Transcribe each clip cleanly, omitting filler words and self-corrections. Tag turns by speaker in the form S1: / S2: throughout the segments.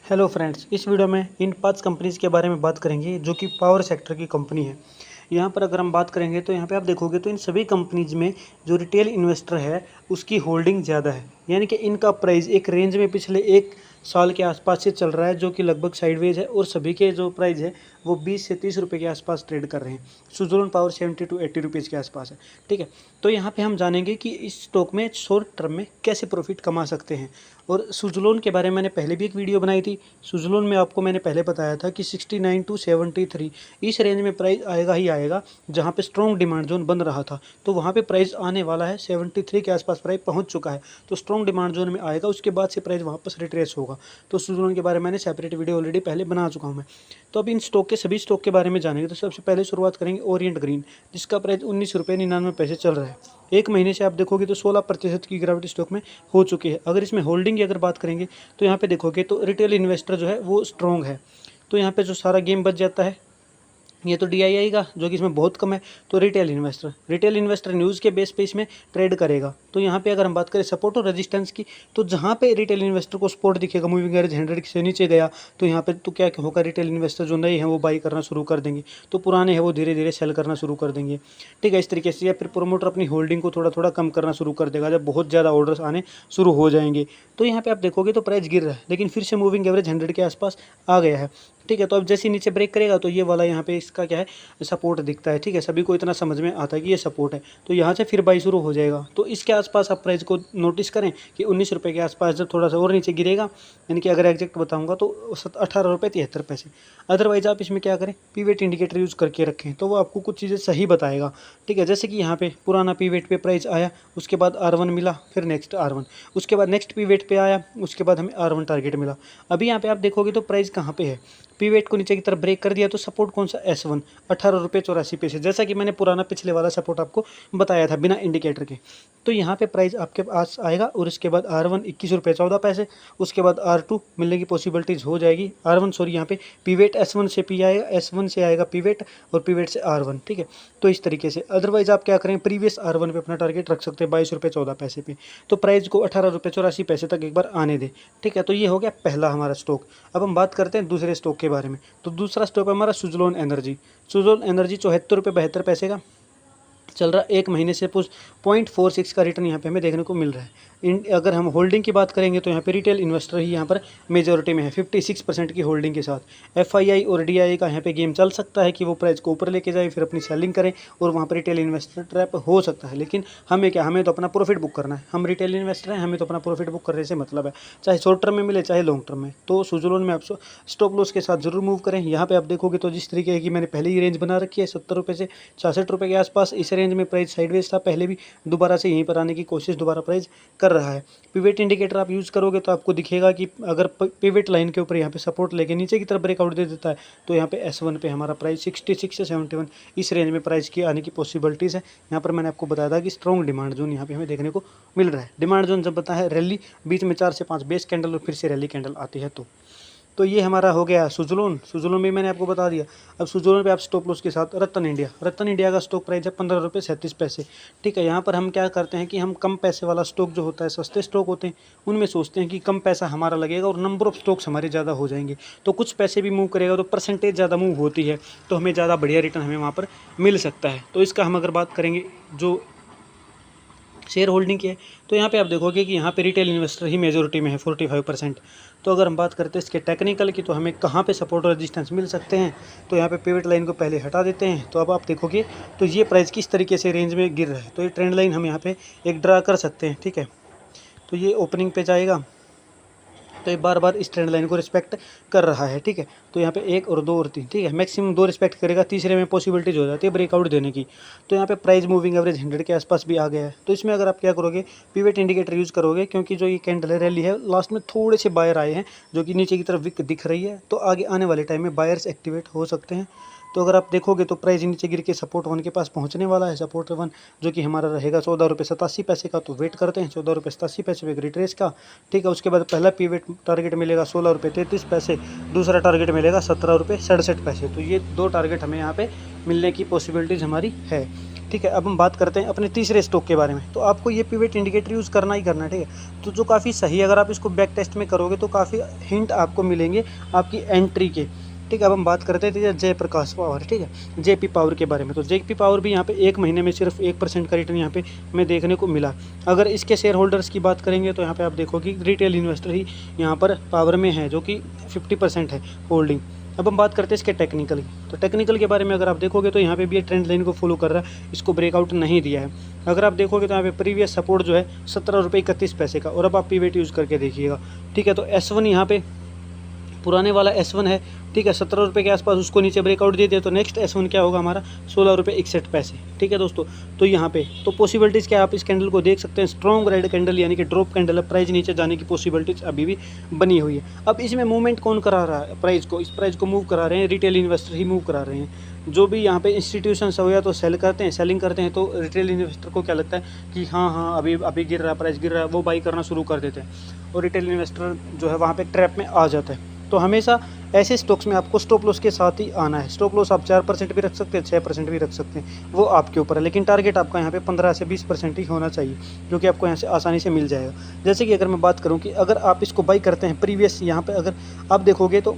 S1: Hello friends, इस video में इन 5 companies के बारे में बात करेंगे जो कि पावर सेक्टर की कंपनी है। यहाँ पर अगर हम बात करेंगे तो यहाँ पे आप देखोगे तो इन सभी कंपनीज़ में जो रिटेल इन्वेस्टर है उसकी होल्डिंग ज़्यादा है, यानी कि इनका प्राइस एक रेंज में पिछले 1 साल के आसपास से चल रहा है, जो कि लगभग साइडवेज है और सभी के जो प्राइस है वो 20 से 30 रुपये के आसपास ट्रेड कर रहे हैं। सुज़लोन पावर 70 टू 80 रुपीज़ के आसपास है। ठीक है, तो यहाँ पे हम जानेंगे कि इस स्टॉक में शॉर्ट टर्म में कैसे प्रॉफिट कमा सकते हैं। और सुज़लोन के बारे में मैंने पहले भी एक वीडियो बनाई थी। सुज़लोन में आपको मैंने पहले बताया था कि 69 टू 73 इस रेंज में प्राइस आएगा ही आएगा, जहाँ पे स्ट्रॉन्ग डिमांड जोन बन रहा था, तो वहाँ पे प्राइस आने वाला है। 73 के आसपास प्राइस पहुँच चुका है, तो स्ट्रॉन्ग डिमांड जोन में आएगा, उसके बाद से प्राइस वापस रिट्रेस होगा। तो सुज़लोन के बारे में मैंने सेपरेट वीडियो ऑलरेडी पहले बना चुका हूँ मैं। तो अब इन स्टॉक के सभी स्टॉक के बारे में जानेंगे। तो सबसे पहले शुरुआत करेंगे ओरिएंट ग्रीन, जिसका प्राइस 19 रुपये 99 पैसे चल रहा है। एक महीने से आप देखोगे तो 16% की गिरावट स्टॉक में हो चुकी है। अगर इसमें होल्डिंग की अगर बात करेंगे तो यहाँ पे देखोगे तो रिटेल इन्वेस्टर जो है वो स्ट्रॉन्ग है, तो यहाँ पे जो सारा गेम बच जाता है ये तो DII का, जो कि इसमें बहुत कम है। तो रिटेल इन्वेस्टर न्यूज़ के बेस पे इसमें ट्रेड करेगा। तो यहाँ पे अगर हम बात करें सपोर्ट और रेजिस्टेंस की, तो जहाँ पे रिटेल इन्वेस्टर को सपोर्ट दिखेगा, मूविंग एवरेज 100 से नीचे गया, तो यहाँ पे तो क्या होगा, रिटेल इन्वेस्टर जो नए हैं वो बाई करना शुरू कर देंगे, तो पुराने हैं वो धीरे धीरे सेल करना शुरू कर देंगे। ठीक है, इस तरीके से। या फिर प्रोमोटर अपनी होल्डिंग को थोड़ा थोड़ा कम करना शुरू कर देगा जब बहुत ज़्यादा ऑर्डर्स आने शुरू हो जाएंगे। तो यहाँ पे आप देखोगे तो प्राइस गिर रहा है, लेकिन फिर से मूविंग एवरेज 100 के आसपास आ गया है। ठीक है, तो अब जैसे नीचे ब्रेक करेगा तो ये वाला यहाँ पे इसका क्या है, सपोर्ट दिखता है। ठीक है, सभी को इतना समझ में आता है कि ये सपोर्ट है, तो यहाँ से फिर बाई शुरू हो जाएगा। तो इसके आसपास आप प्राइस को नोटिस करें कि 19 रुपये के आसपास जब थोड़ा सा और नीचे गिरेगा, यानी कि अगर एग्जैक्ट बताऊँगा तो 18 रुपये 73 पैसे। अदरवाइज आप इसमें क्या करें, पीवेट इंडिकेटर यूज़ करके रखें, तो वो आपको कुछ चीज़ें सही बताएगा। ठीक है, जैसे कि यहाँ पे पुराना पीवेट पे प्राइस आया, उसके बाद R1 मिला, फिर नेक्स्ट R1, उसके बाद नेक्स्ट पीवेट पे आया, उसके बाद हमें R1 टारगेट मिला। अभी यहाँ पे आप देखोगे तो प्राइस कहाँ पे है, पीवेट को नीचे की तरफ ब्रेक कर दिया, तो सपोर्ट कौन सा, S1 18 रुपये 84 पैसे, जैसा कि मैंने पुराना पिछले वाला सपोर्ट आपको बताया था बिना इंडिकेटर के। तो यहाँ पे प्राइस आपके पास आएगा और इसके बाद R1 21 रुपये 14 पैसे, उसके बाद R2 मिलने की पॉसिबिलिटीज़ हो जाएगी। R1 सॉरी, यहाँ पे पीवेट S1 से पी आएगा, S1 से आएगा पीवेट और पीवेट से R1। ठीक है, तो इस तरीके से। अदरवाइज आप क्या करें, प्रीवियस R1 पे अपना टारगेट रख सकते हैं 22 रुपये 14 पैसे पे, तो प्राइस को 18 रुपये 84 पैसे तक एक बार आने दे। ठीक है, तो ये हो गया पहला हमारा स्टॉक। अब हम बात करते हैं दूसरे स्टॉक के बारे में। तो दूसरा स्टॉक है हमारा सुज़लोन एनर्जी। सुज़लोन एनर्जी 74 रुपये 72 पैसे का चल रहा है। एक महीने से 0.46 का रिटर्न यहाँ पे हमें देखने को मिल रहा है। अगर हम होल्डिंग की बात करेंगे तो यहाँ पे रिटेल इन्वेस्टर ही यहाँ पर मेजॉरिटी में है, 56% की होल्डिंग के साथ। FII और DII का यहाँ पे गेम चल सकता है कि वो प्राइस को ऊपर लेके जाए, फिर अपनी सेलिंग करें और वहाँ पर रिटेल इन्वेस्टर ट्रैप हो सकता है। लेकिन हमें क्या, हमें तो अपना प्रॉफिट बुक करना है। हम रिटेल इन्वेस्टर हैं, हमें तो अपना प्रॉफिट बुक करने से मतलब है, चाहे शॉर्ट टर्म में मिले चाहे लॉन्ग टर्म में। तो सुज़लोन में आप स्टॉप लॉस के साथ जरूर मूव करें। यहाँ पे आप देखोगे तो जिस तरीके की मैंने पहले ही रेंज बना रखी है 70 रुपये से 66 रुपये के आसपास, इस रेंज में प्राइस साइडवेज था पहले भी, दोबारा से यहीं पर आने की कोशिश दोबारा प्राइस कर रहा है। पिवेट इंडिकेटर आप यूज़ करोगे तो आपको दिखेगा कि अगर पिवेट लाइन के ऊपर यहाँ पे सपोर्ट लेके नीचे की तरफ ब्रेकआउट दे देता है, तो यहाँ पे S1 पे हमारा प्राइस 66 से 71 इस रेंज में प्राइस की आने की पॉसिबिलिटीज़ है। यहाँ पर मैंने आपको बताया था कि स्ट्रॉन्ग डिमांड जोन यहाँ पे हमें देखने को मिल रहा है। डिमांड जोन जब बताया है रैली, बीच में 4 से 5 बेस कैंडल और फिर से रैली कैंडल आती है। तो ये हमारा हो गया सुज़लोन भी मैंने आपको बता दिया। अब सुज़लोन पे आप स्टॉप लॉस के साथ रत्तन इंडिया का स्टॉक प्राइस है 15 रुपये 37 पैसे। ठीक है, यहाँ पर हम क्या करते हैं कि हम कम पैसे वाला स्टॉक जो होता है, सस्ते स्टॉक होते हैं, उनमें सोचते हैं कि कम पैसा हमारा लगेगा और नंबर ऑफ स्टॉक्स हमारे ज़्यादा हो जाएंगे, तो कुछ पैसे भी मूव करेगा तो परसेंटेज ज़्यादा मूव होती है, तो हमें ज़्यादा बढ़िया रिटर्न हमें वहाँ पर मिल सकता है। तो इसका हम अगर बात करेंगे जो शेयर होल्डिंग की है, तो यहाँ पे आप देखोगे कि यहाँ पे रिटेल इन्वेस्टर ही मेजोरिटी में है 45%। तो अगर हम बात करते हैं इसके टेक्निकल की, तो हमें कहाँ पे सपोर्ट और रेजिस्टेंस मिल सकते हैं, तो यहाँ पे पिवट लाइन को पहले हटा देते हैं। तो अब आप देखोगे तो ये प्राइस किस तरीके से रेंज में गिर रहा है, तो ये ट्रेंड लाइन हम यहाँ पे एक ड्रा कर सकते हैं। ठीक है, तो ये ओपनिंग पे जाएगा, तो ये बार बार इस ट्रेंड लाइन को रिस्पेक्ट कर रहा है। ठीक है, तो यहाँ पे 1 और 2 और 3, ठीक है, मैक्सिमम 2 रिस्पेक्ट करेगा, तीसरे में पॉसिबिलिटीज हो जाती है ब्रेकआउट देने की। तो यहाँ पे प्राइस मूविंग एवरेज 100 के आसपास भी आ गया है। तो इसमें अगर आप क्या करोगे, पिवट इंडिकेटर यूज़ करोगे, क्योंकि जो ये कैंडल है रैली है, लास्ट में थोड़े से बायर आए हैं जो कि नीचे की तरफ विक दिख रही है, तो आगे आने वाले टाइम में बायर्स एक्टिवेट हो सकते हैं। तो अगर आप देखोगे तो प्राइस नीचे गिर के सपोर्ट 1 के पास पहुंचने वाला है। सपोर्ट 1 जो कि हमारा रहेगा 14 रुपये 87 पैसे का, तो वेट करते हैं 14 रुपये 87 पैसे पे रिट्रेस का। ठीक है, उसके बाद पहला पीवेट टारगेट मिलेगा 16 रुपये 33 पैसे, दूसरा टारगेट मिलेगा 17 रुपये 67 पैसे। तो ये 2 टारगेट हमें यहाँ पे मिलने की पॉसिबिलिटीज़ हमारी है। ठीक है, अब हम बात करते हैं अपने तीसरे स्टॉक के बारे में। तो आपको ये पिवट इंडिकेटर यूज़ करना ही करना है। ठीक है, तो जो काफ़ी सही, अगर आप इसको बैक टेस्ट में करोगे तो काफ़ी हिंट आपको मिलेंगे आपकी एंट्री के। ठीक है, अब हम बात करते हैं जयप्रकाश पावर, ठीक है, जेपी पावर के बारे में। तो जेपी पावर भी यहाँ पे 1 महीने में सिर्फ 1% का रिटर्न यहाँ पे हमें देखने को मिला। अगर इसके शेयर होल्डर्स की बात करेंगे तो यहाँ पे आप देखोगे रिटेल इन्वेस्टर ही यहाँ पर पावर में है, जो कि 50% है होल्डिंग। अब हम बात करते हैं इसके टेक्निकल की। तो टेक्निकल के बारे में अगर आप देखोगे तो यहाँ पे भी ये ट्रेंड लाइन को फॉलो कर रहा है, इसको ब्रेकआउट नहीं दिया है। अगर आप देखोगे तो यहाँ पे प्रीवियस सपोर्ट जो है 17 रुपये 31 पैसे का, और अब आप पीवेट यूज़ करके देखिएगा। ठीक है, तो S1 यहाँ पे पुराने वाला S1 है। ठीक है, 17 रुपये के आसपास उसको नीचे ब्रेकआउट दे दिया, तो नेक्स्ट S1 क्या होगा हमारा 16 रुपये 61 पैसे। ठीक है दोस्तों, तो यहाँ पे तो पॉसिबिलिटीज़ क्या, आप इस कैंडल को देख सकते हैं, स्ट्रॉन्ग रेड कैंडल यानी कि ड्रॉप कैंडल है, प्राइस नीचे जाने की पॉसिबिलिटीज़ अभी भी बनी हुई है। अब इसमें मूवमेंट कौन करा रहा है प्राइस को, इस प्राइस को मूव करा रहे हैं रिटेल इन्वेस्टर ही मूव करा रहे हैं। जो भी यहाँ पे इंस्टीट्यूशंस हो या तो सेल करते हैं, सेलिंग करते हैं, तो रिटेल इन्वेस्टर को क्या लगता है कि हाँ अभी गिर रहा है, प्राइस गिर रहा है, वो बाई करना शुरू कर देते हैं, और रिटेल इन्वेस्टर जो है वहाँ पे ट्रैप में आ जाता है। तो हमेशा ऐसे स्टॉक्स में आपको स्टॉप लॉस के साथ ही आना है। स्टॉप लॉस आप 4% भी रख सकते हैं, 6% भी रख सकते हैं, वो आपके ऊपर है, लेकिन टारगेट आपका यहाँ पे 15 से 20% ही होना चाहिए, जो कि आपको यहाँ से आसानी से मिल जाएगा। जैसे कि अगर मैं बात करूँ कि अगर आप इसको बाई करते हैं प्रीवियस, यहाँ पे अगर आप देखोगे तो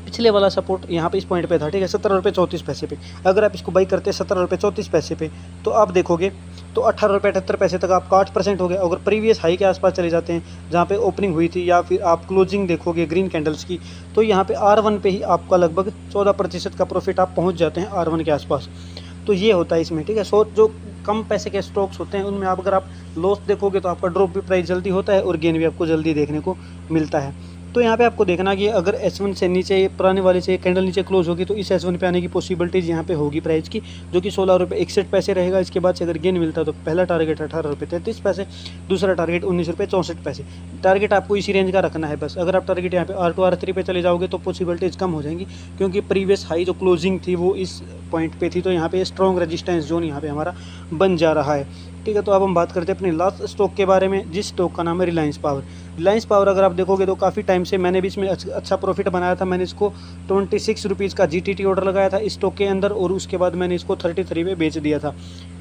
S1: पिछले वाला सपोर्ट यहाँ पे इस पॉइंट पे था। ठीक है, 17 रुपये 34 पैसे पे अगर आप इसको बाई करते हैं 17 रुपये 34 पैसे पे, तो आप देखोगे तो 18 रुपये 78 पैसे तक आपका 8% हो गया। अगर प्रीवियस हाई के आसपास चले जाते हैं जहाँ पे ओपनिंग हुई थी, या फिर आप क्लोजिंग देखोगे ग्रीन कैंडल्स की, तो यहाँ पे R1 पे ही आपका लगभग 14% का प्रॉफिट आप पहुँच जाते हैं R1 के आसपास। तो ये होता है इसमें। ठीक है, सो जो कम पैसे के स्टॉक्स होते हैं उनमें आप अगर आप लॉस देखोगे तो आपका ड्रॉप भी प्राइस जल्दी होता है और गेन भी आपको जल्दी देखने को मिलता है। तो यहाँ पे आपको देखना कि अगर S1 से नीचे पुराने वाले से कैंडल नीचे क्लोज होगी तो इस S1 पे आने की पॉसिबिलिटीज़ यहाँ पे होगी प्राइस की, जो कि 16 रुपये 61 पैसे रहेगा। इसके बाद से अगर गेन मिलता है तो पहला टारगेट 18 रुपये 33 पैसे, दूसरा टारगेट 19 रुपये 64 पैसे। टारगेट आपको इसी रेंज का रखना है बस। अगर आप टारगेट यहाँ पे R2 R3 पे चले जाओगे तो पॉसिबिलिटीज़ कम हो जाएंगी, क्योंकि प्रीवियस हाई जो क्लोजिंग थी वो इस पॉइंट पे थी, तो यहाँ पे स्ट्रॉन्ग रेजिस्टेंस जोन यहाँ पे हमारा बन जा रहा है। ठीक है, तो अब हम बात करते हैं अपने लास्ट स्टॉक के बारे में, जिस स्टॉक का नाम है रिलायंस पावर। रिलायंस पावर अगर आप देखोगे तो काफ़ी टाइम से मैंने भी इसमें अच्छा प्रॉफिट बनाया था। मैंने इसको 26 रुपीज़ का GTT ऑर्डर लगाया था इस स्टॉक के अंदर, और उसके बाद मैंने इसको 33 पे बेच दिया था।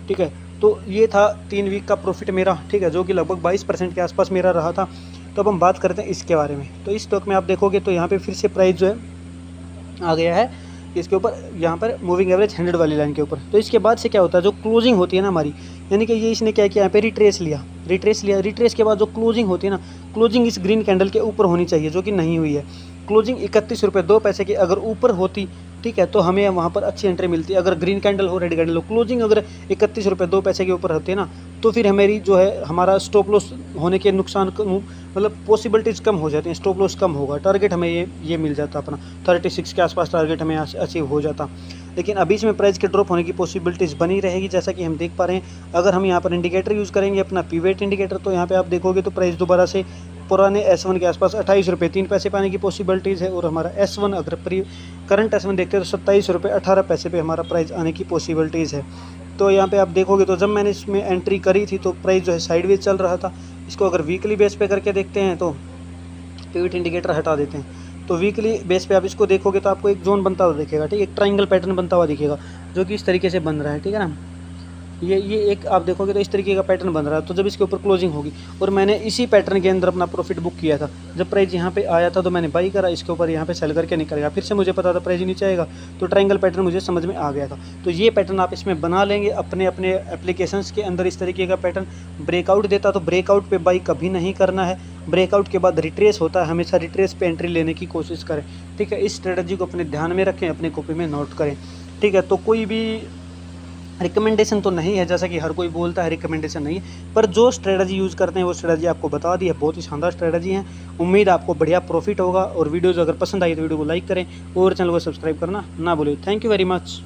S1: ठीक है, तो ये था 3 वीक का प्रॉफिट मेरा। ठीक है, जो कि लगभग 22% के आसपास मेरा रहा था। तो अब हम बात करते हैं इसके बारे में। तो इस स्टॉक में आप देखोगे तो यहाँ पर फिर से प्राइस जो है आ गया है इसके ऊपर, यहाँ पर मूविंग एवरेज 100 वाली लाइन के ऊपर। तो इसके बाद से क्या होता है, जो क्लोजिंग होती है ना हमारी, यानी कि ये इसने क्या किया, यहाँ पे रिट्रेस लिया। रिट्रेस के बाद जो क्लोजिंग होती है ना, क्लोजिंग इस ग्रीन कैंडल के ऊपर होनी चाहिए, जो कि नहीं हुई है। क्लोजिंग 31 रुपये 2 पैसे की अगर ऊपर होती, ठीक है, तो हमें वहाँ पर अच्छी एंट्री मिलती है। अगर ग्रीन कैंडल हो, रेड कैंडल हो, क्लोजिंग अगर 31 रुपये 2 पैसे के ऊपर होती है ना, तो फिर हमारी जो है हमारा स्टॉप लॉस होने के नुकसान मतलब पॉसिबिलिटीज़ कम हो जाती हैं, स्टॉप लॉस कम होगा, टारगेट हमें ये मिल जाता अपना 36 के आसपास टारगेट हमें अचीव हो जाता। लेकिन अभी इसमें प्राइस के ड्रॉप होने की पॉसिबिलिटीज़ बनी रहेगी, जैसा कि हम देख पा रहे हैं। अगर हम यहाँ पर इंडिकेटर यूज़ करेंगे अपना पीवेट इंडिकेटर, तो यहाँ पे आप देखोगे तो प्राइस दोबारा से पुराने S1 के आसपास 28 रुपये 3 पैसे पाने की पॉसिबिलिटीज़ है, और हमारा S1 अगर करंट S1 देखते हैं तो 27 रुपये 18 पैसे पे हमारा प्राइस आने की पॉसिबिलिटीज़ है। तो यहाँ पे आप देखोगे तो जब मैंने इसमें एंट्री करी थी तो प्राइस जो है साइडवेज चल रहा था। इसको अगर वीकली बेस पे करके देखते हैं तो पिवट इंडिकेटर हटा देते हैं, तो वीकली बेस पे आप इसको देखोगे तो आपको एक जोन बनता हुआ दिखेगा। ठीक है, एक ट्रायंगल पैटर्न बनता हुआ दिखेगा, जो कि इस तरीके से बन रहा है। ठीक है ना, ये एक आप देखोगे तो इस तरीके का पैटर्न बन रहा है। तो जब इसके ऊपर क्लोजिंग होगी, और मैंने इसी पैटर्न के अंदर अपना प्रॉफिट बुक किया था। जब प्राइस यहाँ पे आया था तो मैंने बाई करा, इसके ऊपर यहाँ पे सेल करके निकल गया। फिर से मुझे पता था प्राइस नीचे आएगा, तो ट्रायंगल पैटर्न मुझे समझ में आ गया था। तो ये पैटर्न आप इसमें बना लेंगे अपने अपने एप्लीकेशंस के अंदर। इस तरीके का पैटर्न ब्रेकआउट देता तो ब्रेकआउट पे बाई कभी नहीं करना है। ब्रेकआउट के बाद रिट्रेस होता है, हमेशा रिट्रेस पे एंट्री लेने की कोशिश करें। ठीक है, इस स्ट्रेटजी को अपने ध्यान में रखें, अपने कॉपी में नोट करें। ठीक है, तो कोई भी रिकमेंडेशन तो नहीं है, जैसा कि हर कोई बोलता है रिकमेंडेशन नहीं है, पर जो स्ट्रेटजी यूज़ करते हैं वो स्ट्रेटजी आपको बता दी है, बहुत ही शानदार स्ट्रेटजी है। उम्मीद आपको बढ़िया प्रॉफिट होगा, और वीडियोज़ अगर पसंद आई तो वीडियो को लाइक करें और चैनल को सब्सक्राइब करना ना भूलें। Thank you very much.